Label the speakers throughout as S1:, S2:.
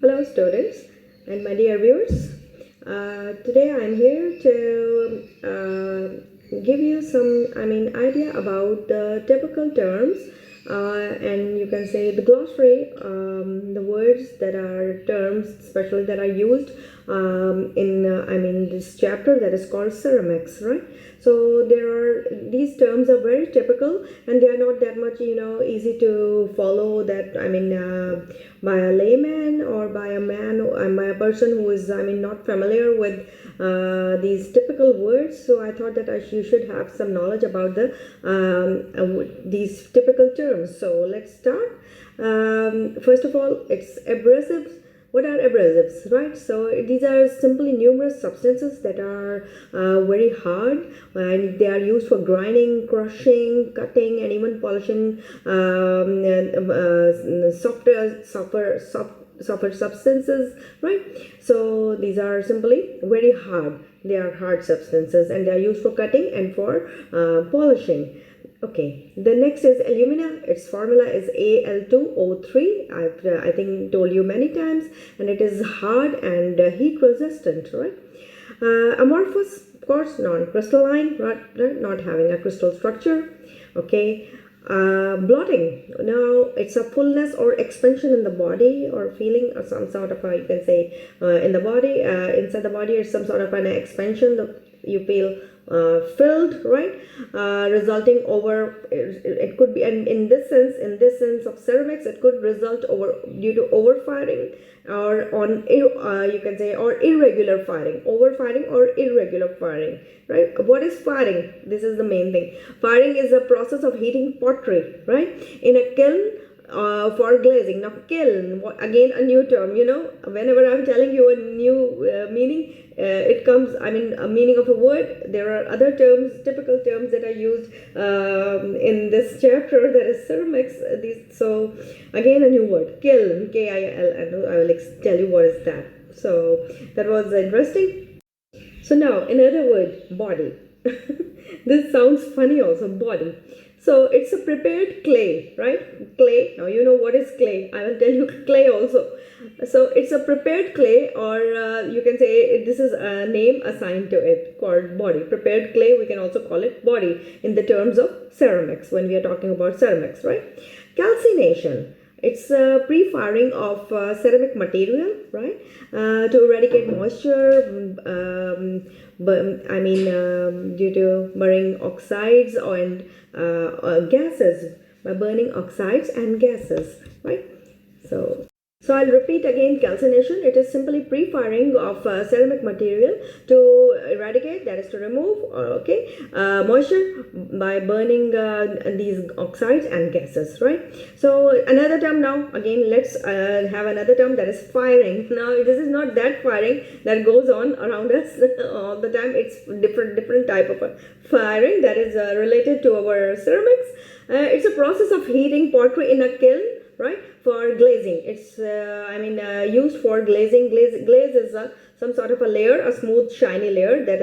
S1: Hello students and my dear viewers. Today I'm here to give you some idea about the typical terms and you can say the glossary, the words that are terms especially that are used in this chapter that is called ceramics, right? So these terms are very typical and they are not that much easy to follow, that by a layman or by a man by a person who is not familiar with these typical words. So I thought that you should have some knowledge about these typical terms. So let's start. First of all, it's abrasives. What are abrasives, right? So these are simply numerous substances that are very hard, and they are used for grinding, crushing, cutting, and even polishing softer substances, right? So these are simply very hard. They are hard substances and they are used for cutting and for polishing. Okay, the next is alumina. Its formula is Al2O3. I've I think told you many times, and it is hard and heat resistant, right? Amorphous, of course, non-crystalline, not having a crystal structure. Okay. Blotting. Now it's a fullness or expansion in the body or feeling or some sort of you can say in the body, inside the body, is some sort of an expansion that you feel filled, right? Resulting over, it could be, and in this sense of ceramics, it could result over due to overfiring or on you can say, or irregular firing, overfiring or irregular firing, right? What is firing? This is the main thing. Firing is a process of heating pottery, right, in a kiln for glazing. Now kiln, again a new term. Whenever I'm telling you a new meaning, it comes, a meaning of a word. There are other terms, typical terms that are used in this chapter, that is ceramics. So again a new word, kiln, K-I-L, and I will tell you what is that. So that was interesting. So now another word, body. This sounds funny also, body. So it's a prepared clay, right? Clay. Now you know what is clay. I will tell you clay also. So it's a prepared clay, or you can say this is a name assigned to it called body. Prepared clay, we can also call it body in the terms of ceramics when we are talking about ceramics, right? Calcination. It's a pre-firing of ceramic material, right, to eradicate moisture, due to burning oxides and gases, by burning oxides and gases, right? So I'll repeat again, calcination. It is simply pre-firing of ceramic material to eradicate, that is to remove, moisture by burning these oxides and gases, right? So another term now, again, let's have another term, that is firing. Now this is not that firing that goes on around us all the time. It's different type of a firing that is related to our ceramics. It's a process of heating pottery in a kiln, right, for glazing. It's used for glazing. Glaze is some sort of a layer, a smooth shiny layer that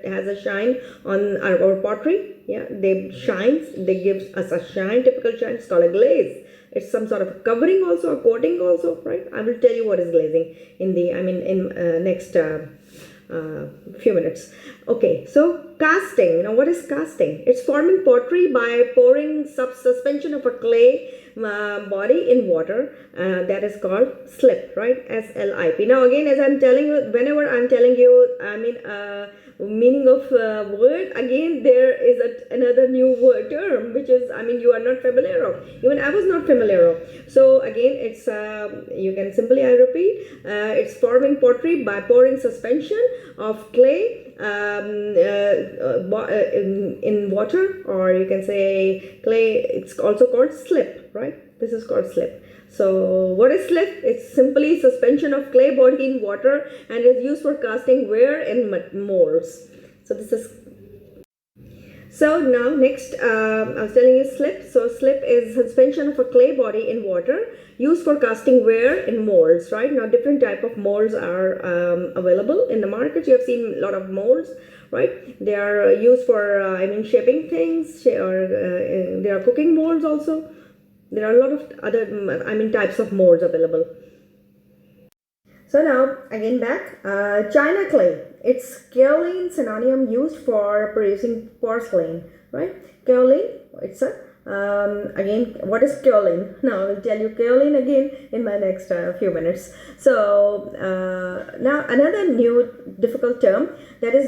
S1: has a shine on our pottery. Yeah, they give us a shine, typical shine. It's called a glaze. It's some sort of a covering also, a coating also, right? I will tell you what is glazing in the next few minutes. Okay, so casting. Now what is casting? It's forming pottery by pouring suspension of a clay body in water, that is called slip, right? S-L-I-P. Now again, as I'm telling you, whenever I'm telling you meaning of word, again there is another new word term which is you are not familiar of. Even I was not familiar of. So again, it's you can simply, I repeat, it's forming pottery by pouring suspension of clay in water, or you can say clay. It's also called slip, right? This is called slip. So what is slip? It's simply suspension of clay body in water and is used for casting ware in molds. So this is. So now next, I was telling you slip. So slip is suspension of a clay body in water used for casting ware in molds, right? Now different type of molds are available in the market. You have seen a lot of molds, right? They are used for shaping things, or there are cooking molds also. There are a lot of other types of molds available. So now again back, China clay. It's kaolin synonym used for producing porcelain, right? Kaolin, it's a again, what is kaolin? Now I will tell you kaolin again in my next few minutes. So now another new difficult term, that is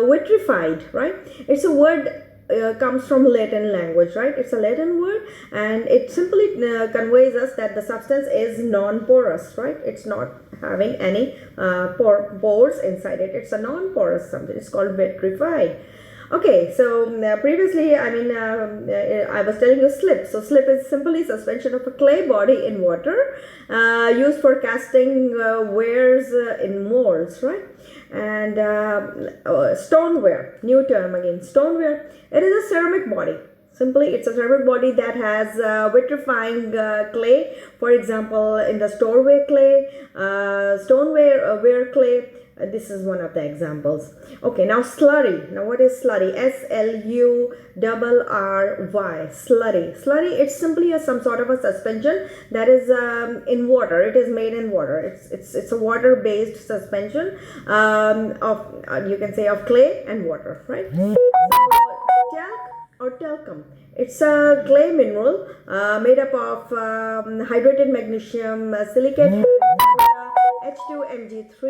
S1: vitrified, right? It's a word comes from Latin language, right? It's a Latin word, and it simply conveys us that the substance is non-porous, right? It's not having any pores inside it. It's a non-porous something. It's called vitrified. Okay, so previously, I was telling you slip. So slip is simply suspension of a clay body in water, used for casting wares in molds, right? And stoneware, new term again, stoneware. It is a ceramic body. Simply, it's a ceramic body that has vitrifying clay. For example, in the stoneware clay, ware clay. This is one of the examples. Okay, now slurry. Now what is slurry? Slurry. Slurry. Slurry, it's simply some sort of a suspension that is in water. It is made in water. It's a water-based suspension of you can say of clay and water, right? So, talc or talcum. It's a clay mineral made up of hydrated magnesium silicate, H2Mg3,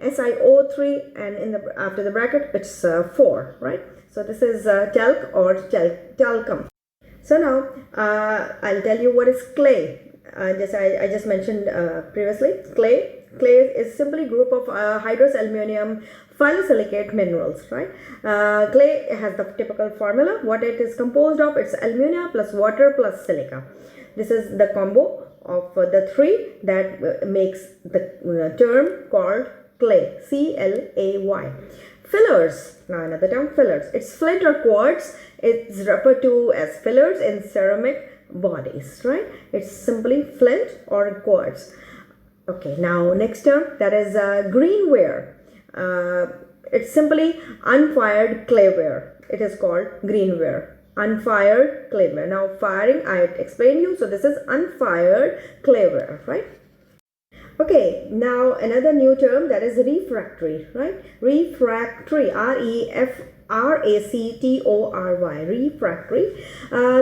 S1: SiO3, and in the after the bracket it's 4, right? So this is talc or talcum. So now I'll tell you what is clay. I just mentioned previously. Clay is simply a group of hydrous aluminum phyllosilicate minerals, right? Clay has the typical formula. What it is composed of? It's alumina plus water plus silica. This is the combo of the three that makes the term called clay. C-L-A-Y. Fillers. Now another term, fillers. It's flint or quartz. It's referred to as fillers in ceramic bodies, right? It's simply flint or quartz. Okay, now next term, that is greenware. It's simply unfired clayware. It is called greenware. Unfired clayware. Now firing, I explained you. So this is unfired clayware, right? Okay, now another new term, that is refractory, right? Refractory, R-E-F-R-A-C-T-O-R-Y, refractory.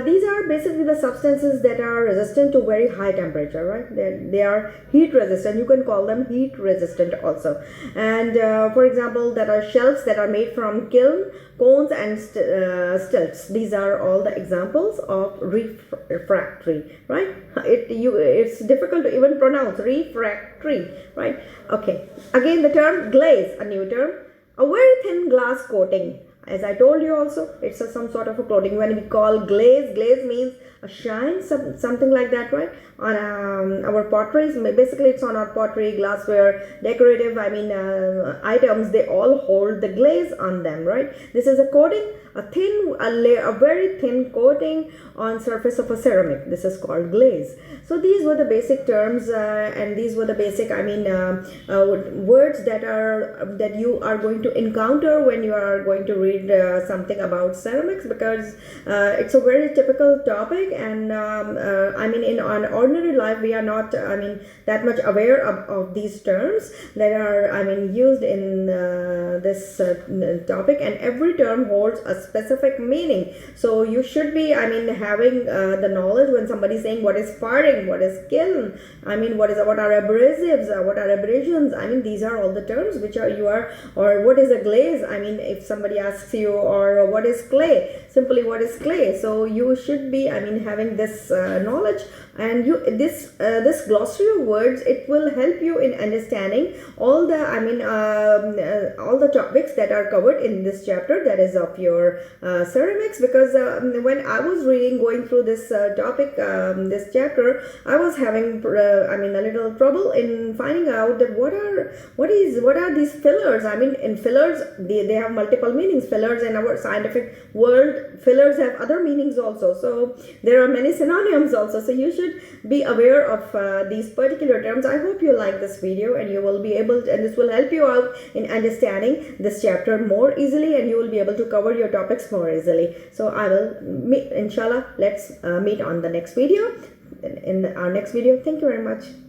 S1: These are basically the substances that are resistant to very high temperature, right? They are heat resistant. You can call them heat resistant also. And for example, there are shelves that are made from kiln, cones, and stilts. These are all the examples of refractory, right? It's difficult to even pronounce, refractory, right? Okay, again the term glaze, a new term, a very thin glass coating. As I told you also, it's some sort of a coating. When we call glaze, glaze means a shine, something like that, right? On our potteries, basically it's on our pottery, glassware, decorative, items, they all hold the glaze on them, right? This is a coating, a very thin coating on surface of a ceramic. This is called glaze. So these were the basic terms and these were the basic words that you are going to encounter when you are going to read something about ceramics, because it's a very typical topic, and in on ordinary life we are not that much aware of these terms that are used in this topic, and every term holds a specific meaning. So you should be having the knowledge when somebody is saying what is firing, what is kiln, what are abrasives, what are abrasions. These are all the terms which or what is a glaze. If somebody asks you, or what is clay, simply what is clay. So you should be having this knowledge, and this glossary of words, it will help you in understanding all the all the topics that are covered in this chapter, that is of your ceramics. Because when I was going through this topic, this chapter, I was having a little trouble in finding out that what are these fillers. In fillers, they have multiple meanings. Fillers in our scientific world, fillers have other meanings also. So there are many synonyms also. So you should be aware of these particular terms. I hope you like this video, and you will be able to, and this will help you out in understanding this chapter more easily, and you will be able to cover your topics more easily. So I will meet, inshallah, let's meet on the next video, in our next video. Thank you very much.